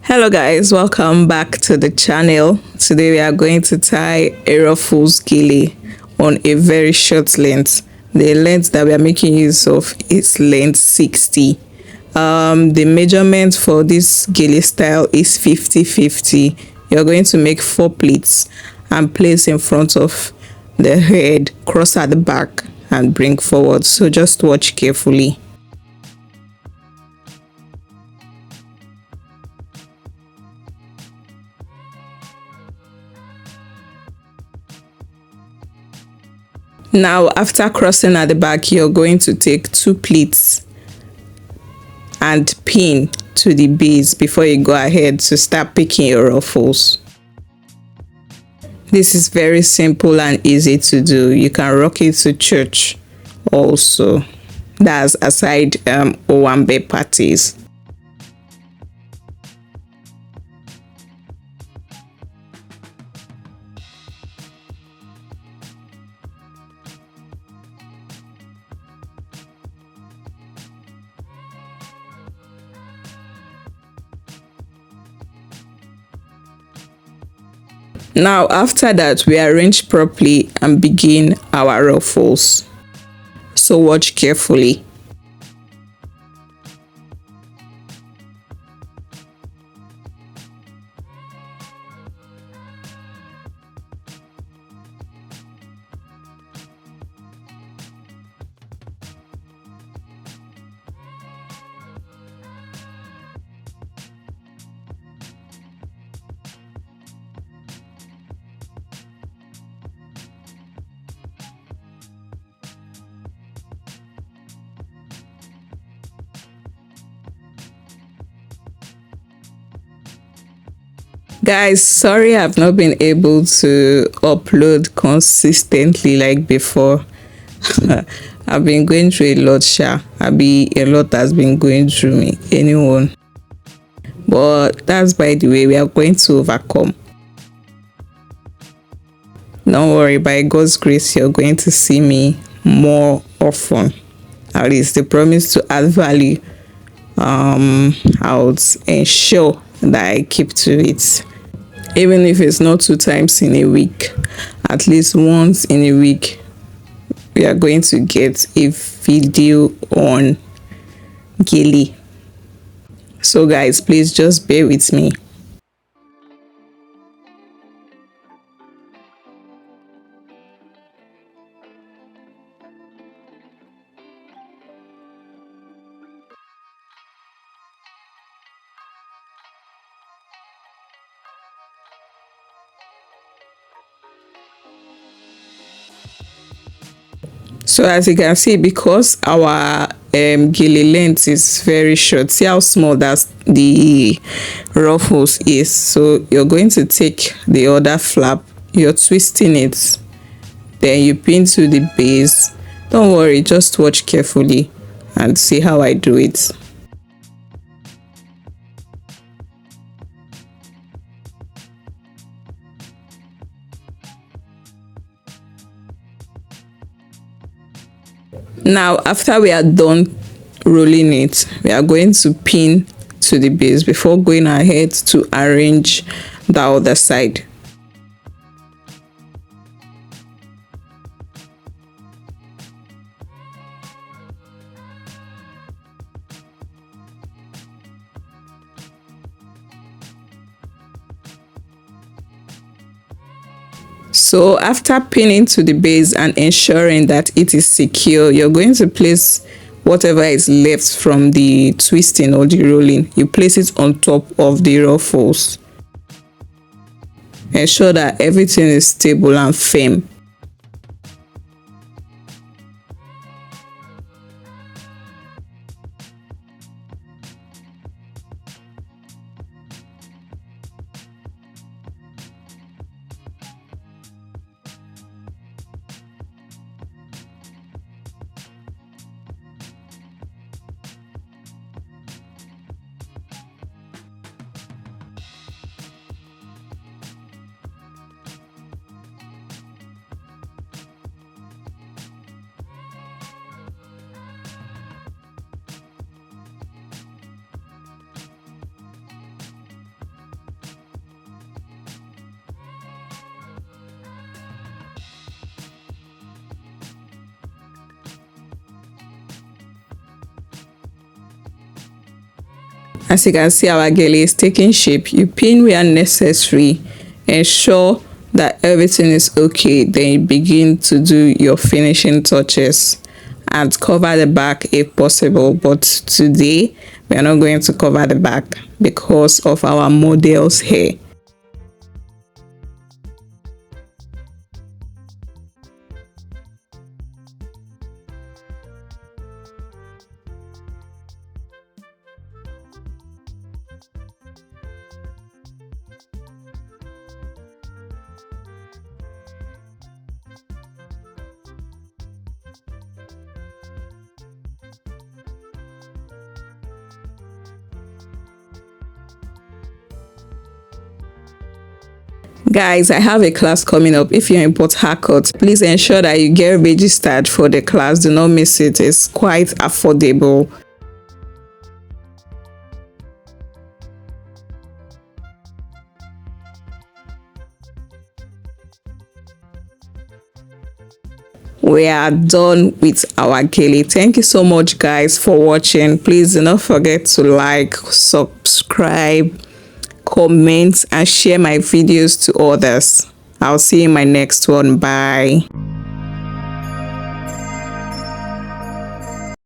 Hello guys, welcome back to the channel. Today we are going to tie a Ruffles Gele on a very short length. The length that we are making use of is length 60. The measurement for this Gele style is 50-50. You're going to make 4 pleats and place in front of the head, cross at the back and bring forward. So just watch carefully. Now, after crossing at the back, you're going to take 2 pleats and pin to the base before you go ahead to start picking your ruffles. This is very simple and easy to do. You can rock it to church also. That's aside owambe parties. Now after that, we arrange properly and begin our ruffles. So watch carefully. Guys, sorry I've not been able to upload consistently like before. I've been going through a lot, a lot has been going through me, anyone. But that's by the way, we are going to overcome. Don't worry, by God's grace, you're going to see me more often. At least the promise to add value. I'll ensure that I keep to it. Even if it's not 2 times in a week, at least once in a week, we are going to get a video on Gele. So guys, please just bear with me. So as you can see, because our Gele length is very short, see how small that the ruffles is. So you're going to take the other flap, you're twisting it, then you pin to the base. Don't worry, just watch carefully and see how I do it. Now after we are done rolling it, we are going to pin to the base before going ahead to arrange the other side. So after pinning to the base and ensuring that it is secure, you're going to place whatever is left from the twisting or the rolling. You place it on top of the ruffles. Ensure that everything is stable and firm. As you can see, our gele is taking shape. You pin where necessary, ensure that everything is okay, then you begin to do your finishing touches and cover the back if possible. But today we are not going to cover the back because of our model's hair. Guys, I have a class coming up. If you're in Port Harcourt, please ensure that you get registered for the class. Do not miss it. It's quite affordable. We are done with our gele. Thank you so much, guys, for watching. Please do not forget to like, subscribe, comment, and share my videos to others. I'll see you in my next one. Bye.